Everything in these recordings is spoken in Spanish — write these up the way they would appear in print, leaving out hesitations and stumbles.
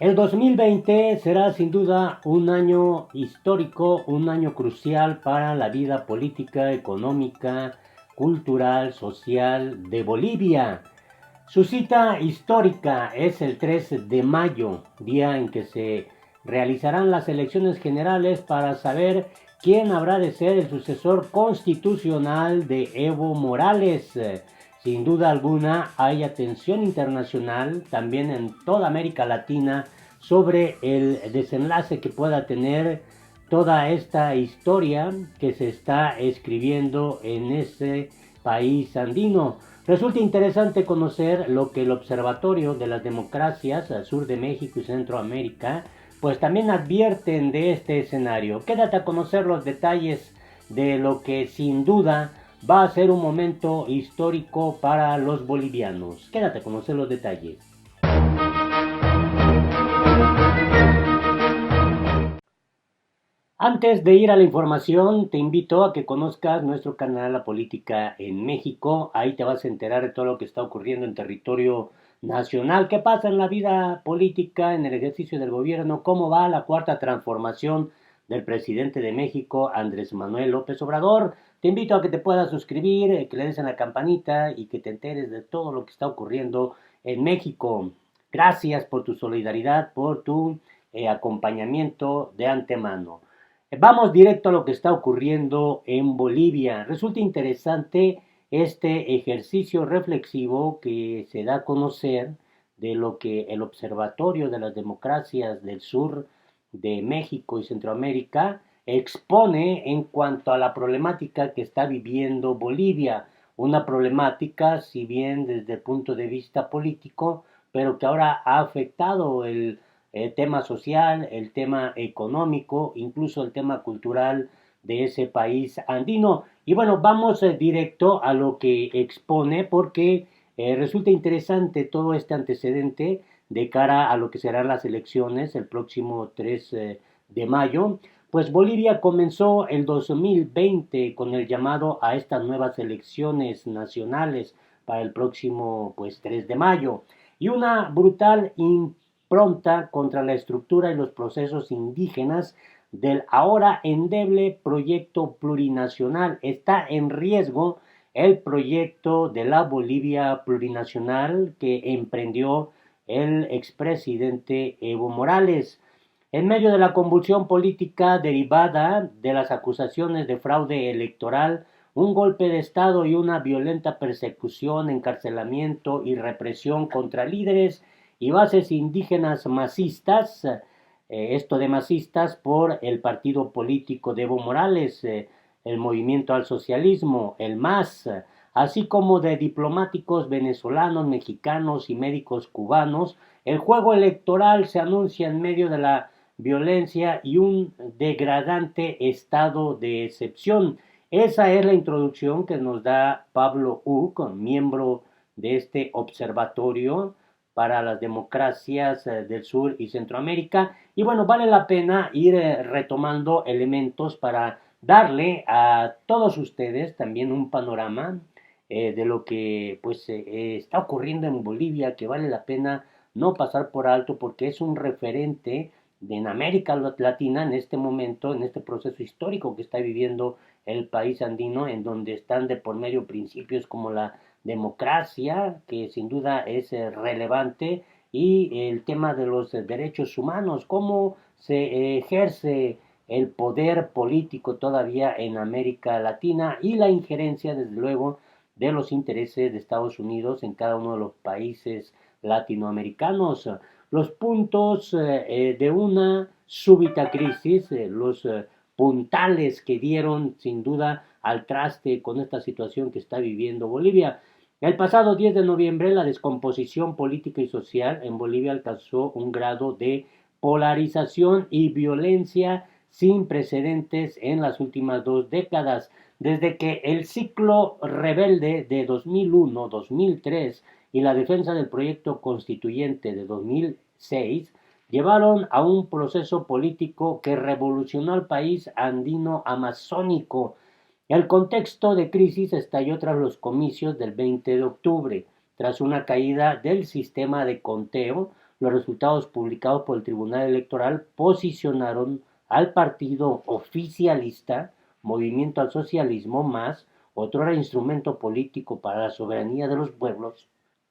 El 2020 será sin duda un año histórico, un año crucial para la vida política, económica, cultural, social de Bolivia. Su cita histórica es el 3 de mayo, día en que se realizarán las elecciones generales para saber quién habrá de ser el sucesor constitucional de Evo Morales. Sin duda alguna hay atención internacional, también en toda América Latina, sobre el desenlace que pueda tener toda esta historia que se está escribiendo en ese país andino. Resulta interesante conocer lo que el Observatorio de las Democracias al sur de México y Centroamérica pues también advierten de este escenario. Quédate a conocer los detalles de lo que sin duda va a ser un momento histórico para los bolivianos. Quédate a conocer los detalles. Antes de ir a la información, te invito a que conozcas nuestro canal La Política en México. Ahí te vas a enterar de todo lo que está ocurriendo en territorio nacional, qué pasa en la vida política, en el ejercicio del gobierno, cómo va la cuarta transformación del presidente de México, Andrés Manuel López Obrador. Te invito a que te puedas suscribir, que le des a la campanita y que te enteres de todo lo que está ocurriendo en México. Gracias por tu solidaridad, por tu acompañamiento de antemano. Vamos directo a lo que está ocurriendo en Bolivia. Resulta interesante este ejercicio reflexivo que se da a conocer de lo que el Observatorio de las Democracias del Sur de México y Centroamérica expone en cuanto a la problemática que está viviendo Bolivia. Una problemática, si bien desde el punto de vista político, pero que ahora ha afectado el tema social, el tema económico, incluso el tema cultural de ese país andino. Y bueno, vamos directo a lo que expone porque resulta interesante todo este antecedente de cara a lo que serán las elecciones el próximo 3 de mayo. Pues Bolivia comenzó el 2020 con el llamado a estas nuevas elecciones nacionales para el próximo pues 3 de mayo y una brutal pronta contra la estructura y los procesos indígenas del ahora endeble proyecto plurinacional. Está en riesgo el proyecto de la Bolivia plurinacional que emprendió el expresidente Evo Morales. En medio de la convulsión política derivada de las acusaciones de fraude electoral, un golpe de Estado y una violenta persecución, encarcelamiento y represión contra líderes y bases indígenas masistas, esto de masistas por el partido político de Evo Morales, el Movimiento al Socialismo, el MAS, así como de diplomáticos venezolanos, mexicanos y médicos cubanos. El juego electoral se anuncia en medio de la violencia y un degradante estado de excepción. Esa es la introducción que nos da Pablo Uc, miembro de este observatorio para las democracias del sur y Centroamérica. Y bueno, vale la pena ir retomando elementos para darle a todos ustedes también un panorama de lo que pues está ocurriendo en Bolivia, que vale la pena no pasar por alto porque es un referente en América Latina en este momento, en este proceso histórico que está viviendo el país andino, en donde están de por medio principios como la democracia, que sin duda es relevante, y el tema de los derechos humanos, cómo se ejerce el poder político todavía en América Latina y la injerencia, desde luego, de los intereses de Estados Unidos en cada uno de los países latinoamericanos. Los puntos de una súbita crisis, los puntales que dieron sin duda al traste con esta situación que está viviendo Bolivia. El pasado 10 de noviembre la descomposición política y social en Bolivia alcanzó un grado de polarización y violencia sin precedentes en las últimas 2 décadas, desde que el ciclo rebelde de 2001-2003 y la defensa del proyecto constituyente de 2006 llevaron a un proceso político que revolucionó al país andino amazónico. El contexto de crisis estalló tras los comicios del 20 de octubre, tras una caída del sistema de conteo. los resultados publicados por el Tribunal Electoral posicionaron al partido oficialista, Movimiento al Socialismo más, otro instrumento político para la soberanía de los pueblos,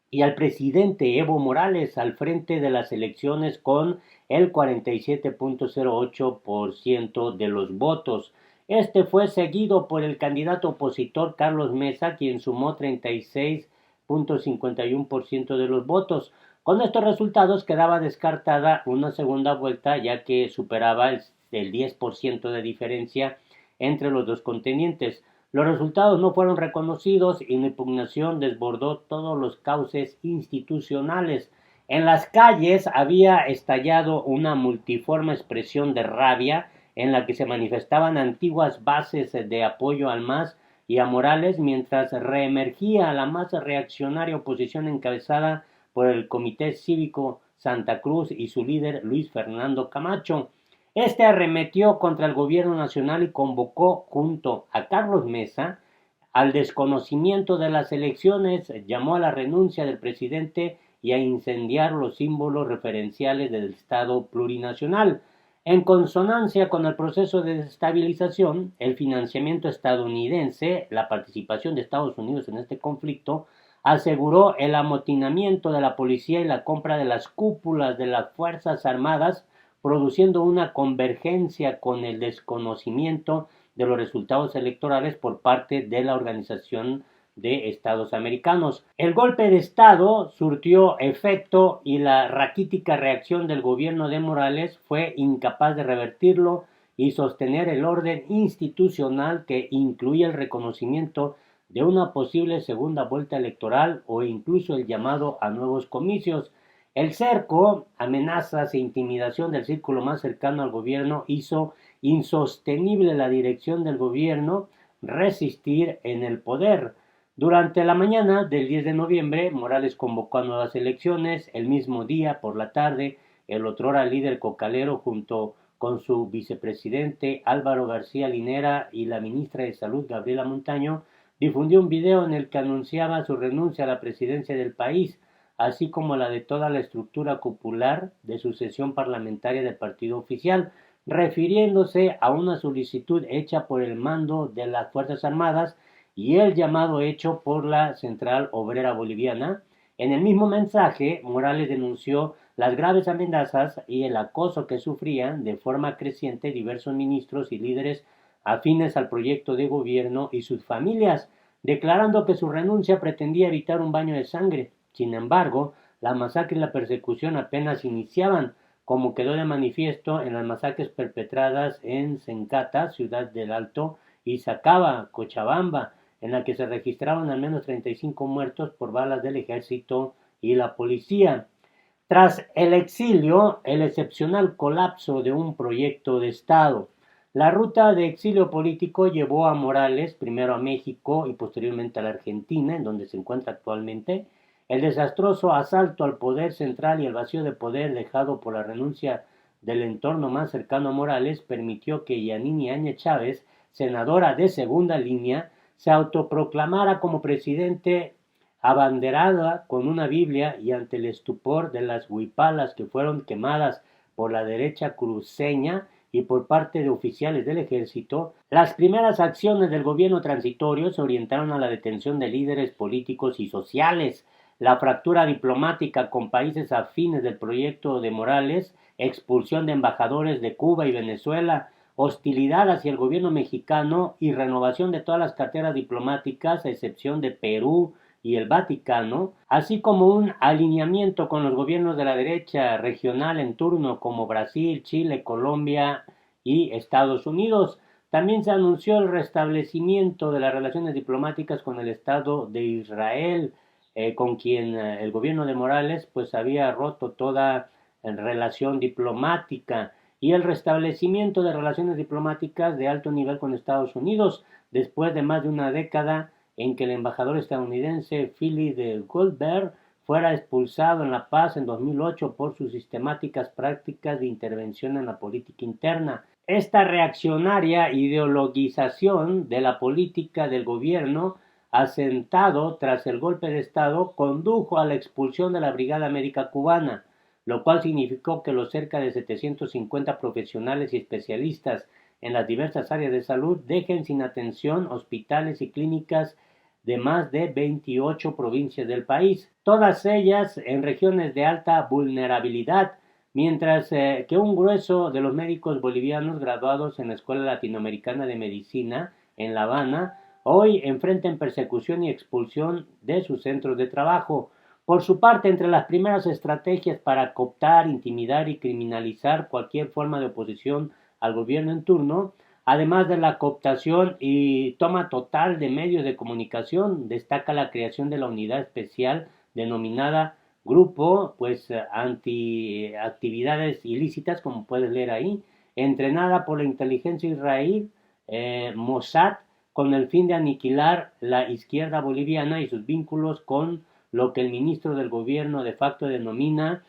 y al presidente Evo Morales al frente de las elecciones con el 47.08% de los votos. Este fue seguido por el candidato opositor Carlos Mesa, quien sumó 36.51% de los votos. Con estos resultados quedaba descartada una segunda vuelta, ya que superaba el 10% de diferencia entre los dos contendientes. Los resultados no fueron reconocidos y la impugnación desbordó todos los cauces institucionales. En las calles había estallado una multiforme expresión de rabia en la que se manifestaban antiguas bases de apoyo al MAS y a Morales, mientras reemergía la más reaccionaria oposición encabezada por el Comité Cívico Santa Cruz y su líder Luis Fernando Camacho. Este arremetió contra el gobierno nacional y convocó junto a Carlos Mesa al desconocimiento de las elecciones, llamó a la renuncia del presidente y a incendiar los símbolos referenciales del Estado plurinacional. En consonancia con el proceso de desestabilización, el financiamiento estadounidense, la participación de Estados Unidos en este conflicto, aseguró el amotinamiento de la policía y la compra de las cúpulas de las Fuerzas Armadas, produciendo una convergencia con el desconocimiento de los resultados electorales por parte de la Organización de Estados Americanos. El golpe de Estado surtió efecto y la raquítica reacción del gobierno de Morales fue incapaz de revertirlo y sostener el orden institucional que incluía el reconocimiento de una posible segunda vuelta electoral o incluso el llamado a nuevos comicios. El cerco, amenazas e intimidación del círculo más cercano al gobierno hizo insostenible la dirección del gobierno resistir en el poder. Durante la mañana del 10 de noviembre, Morales convocó a nuevas elecciones. El mismo día, por la tarde, el otrora líder cocalero, junto con su vicepresidente Álvaro García Linera y la ministra de Salud Gabriela Montaño, difundió un video en el que anunciaba su renuncia a la presidencia del país, así como la de toda la estructura popular de sucesión parlamentaria del partido oficial, refiriéndose a una solicitud hecha por el mando de las Fuerzas Armadas y el llamado hecho por la Central Obrera Boliviana. En el mismo mensaje, Morales denunció las graves amenazas y el acoso que sufrían de forma creciente diversos ministros y líderes afines al proyecto de gobierno y sus familias, declarando que su renuncia pretendía evitar un baño de sangre. Sin embargo, la masacre y la persecución apenas iniciaban, como quedó de manifiesto en las masacres perpetradas en Sencata, Ciudad del Alto, y Sacaba, Cochabamba, en la que se registraron al menos 35 muertos por balas del ejército y la policía. Tras el exilio, el excepcional colapso de un proyecto de Estado. La ruta de exilio político llevó a Morales primero a México y posteriormente a la Argentina, en donde se encuentra actualmente. El desastroso asalto al poder central y el vacío de poder dejado por la renuncia del entorno más cercano a Morales permitió que Yanine Áñez Chávez, senadora de segunda línea, se autoproclamara como presidente abanderada con una Biblia y ante el estupor de las huipalas que fueron quemadas por la derecha cruceña y por parte de oficiales del ejército, las primeras acciones del gobierno transitorio se orientaron a la detención de líderes políticos y sociales, la fractura diplomática con países afines del proyecto de Morales, expulsión de embajadores de Cuba y Venezuela, hostilidad hacia el gobierno mexicano y renovación de todas las carteras diplomáticas, a excepción de Perú y el Vaticano, así como un alineamiento con los gobiernos de la derecha regional en turno como Brasil, Chile, Colombia y Estados Unidos. También se anunció el restablecimiento de las relaciones diplomáticas con el Estado de Israel, con quien el gobierno de Morales pues había roto toda relación diplomática, y el restablecimiento de relaciones diplomáticas de alto nivel con Estados Unidos, después de más de una década en que el embajador estadounidense Philip de Goldberg fuera expulsado en La Paz en 2008 por sus sistemáticas prácticas de intervención en la política interna. Esta reaccionaria ideologización de la política del gobierno asentado tras el golpe de Estado condujo a la expulsión de la Brigada Médica Cubana, lo cual significó que los cerca de 750 profesionales y especialistas en las diversas áreas de salud dejen sin atención hospitales y clínicas de más de 28 provincias del país, todas ellas en regiones de alta vulnerabilidad, mientras que un grueso de los médicos bolivianos graduados en la Escuela Latinoamericana de Medicina en La Habana hoy enfrentan persecución y expulsión de sus centros de trabajo. Por su parte, entre las primeras estrategias para cooptar, intimidar y criminalizar cualquier forma de oposición al gobierno en turno, además de la cooptación y toma total de medios de comunicación, destaca la creación de la unidad especial denominada Grupo anti actividades ilícitas, como puedes leer ahí, entrenada por la inteligencia israelí Mossad con el fin de aniquilar la izquierda boliviana y sus vínculos con lo que el ministro del gobierno de facto denomina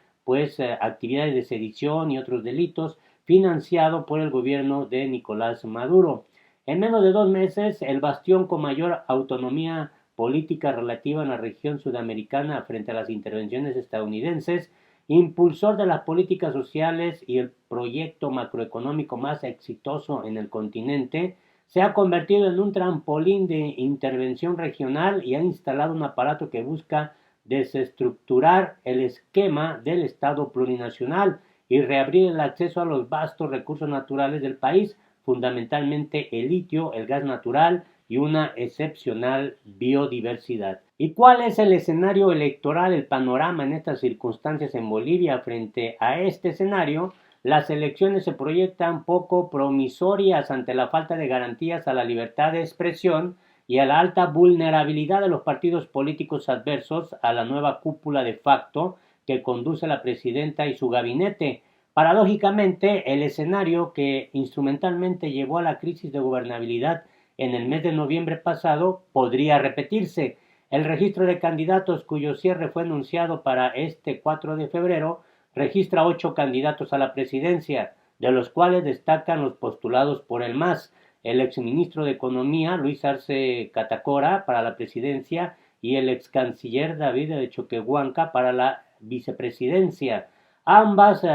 actividades de sedición y otros delitos, financiado por el gobierno de Nicolás Maduro. En menos de 2 meses, el bastión con mayor autonomía política relativa en la región sudamericana frente a las intervenciones estadounidenses, impulsor de las políticas sociales y el proyecto macroeconómico más exitoso en el continente, se ha convertido en un trampolín de intervención regional y ha instalado un aparato que busca desestructurar el esquema del Estado plurinacional y reabrir el acceso a los vastos recursos naturales del país, fundamentalmente el litio, el gas natural y una excepcional biodiversidad. ¿Y cuál es el escenario electoral, el panorama en estas circunstancias en Bolivia? Frente a este escenario, las elecciones se proyectan poco promisorias ante la falta de garantías a la libertad de expresión y a la alta vulnerabilidad de los partidos políticos adversos a la nueva cúpula de facto que conduce la presidenta y su gabinete. Paradójicamente, el escenario que instrumentalmente llevó a la crisis de gobernabilidad en el mes de noviembre pasado podría repetirse. El registro de candidatos cuyo cierre fue anunciado para este 4 de febrero registra 8 candidatos a la presidencia, de los cuales destacan los postulados por el MAS, el exministro de Economía Luis Arce Catacora para la presidencia y el ex canciller David de Choquehuanca para la vicepresidencia. Ambas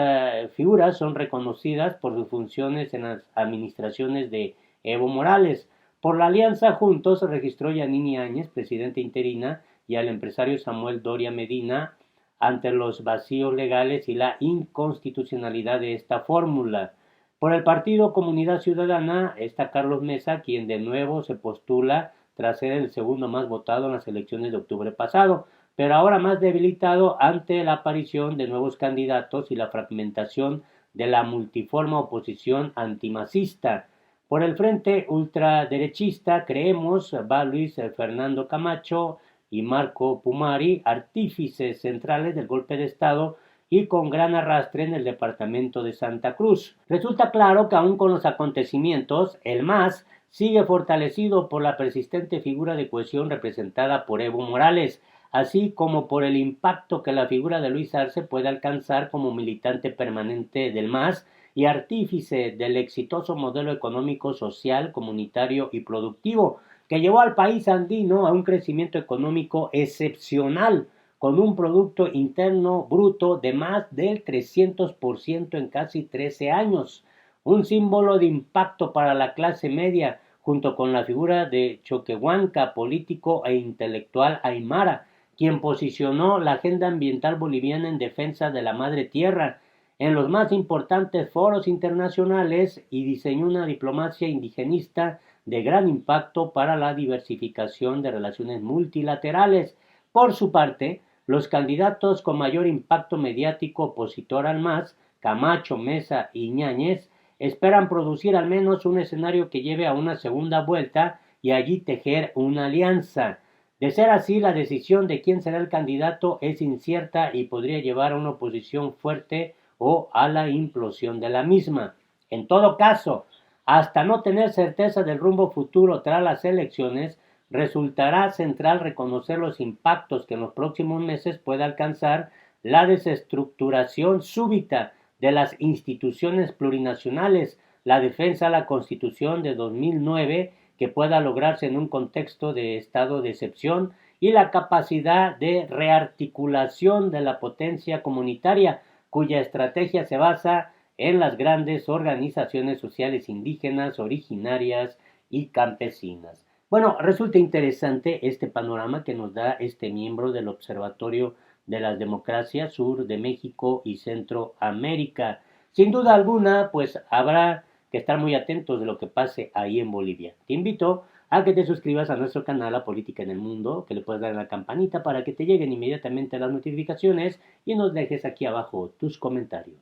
figuras son reconocidas por sus funciones en las administraciones de Evo Morales. Por la alianza Juntos registró Yanini Áñez, presidenta interina, y al empresario Samuel Doria Medina ante los vacíos legales y la inconstitucionalidad de esta fórmula. Por el partido Comunidad Ciudadana está Carlos Mesa, quien de nuevo se postula tras ser el segundo más votado en las elecciones de octubre pasado, pero ahora más debilitado ante la aparición de nuevos candidatos y la fragmentación de la multiforme oposición antimacista. Por el frente ultraderechista, creemos, va Luis Fernando Camacho y Marco Pumari, artífices centrales del golpe de Estado y con gran arrastre en el departamento de Santa Cruz. Resulta claro que aún con los acontecimientos, el MAS sigue fortalecido por la persistente figura de cohesión representada por Evo Morales, así como por el impacto que la figura de Luis Arce puede alcanzar como militante permanente del MAS y artífice del exitoso modelo económico, social, comunitario y productivo que llevó al país andino a un crecimiento económico excepcional, con un Producto Interno Bruto de más del 300% en casi 13 años, un símbolo de impacto para la clase media, junto con la figura de Choquehuanca, político e intelectual aymara, quien posicionó la agenda ambiental boliviana en defensa de la madre tierra en los más importantes foros internacionales y diseñó una diplomacia indigenista de gran impacto para la diversificación de relaciones multilaterales. Por su parte, los candidatos con mayor impacto mediático opositor al MAS, Camacho, Mesa y Ñáñez, esperan producir al menos un escenario que lleve a una segunda vuelta y allí tejer una alianza. De ser así, la decisión de quién será el candidato es incierta y podría llevar a una oposición fuerte o a la implosión de la misma. En todo caso, hasta no tener certeza del rumbo futuro tras las elecciones, resultará central reconocer los impactos que en los próximos meses pueda alcanzar la desestructuración súbita de las instituciones plurinacionales, la defensa de la Constitución de 2009 que pueda lograrse en un contexto de estado de excepción y la capacidad de rearticulación de la potencia comunitaria cuya estrategia se basa en las grandes organizaciones sociales indígenas, originarias y campesinas. Bueno, resulta interesante este panorama que nos da este miembro del Observatorio de las Democracias Sur de México y Centroamérica. Sin duda alguna, pues habrá que estar muy atentos de lo que pase ahí en Bolivia. Te invito a que te suscribas a nuestro canal La Política en el Mundo, que le puedes dar a la campanita para que te lleguen inmediatamente las notificaciones y nos dejes aquí abajo tus comentarios.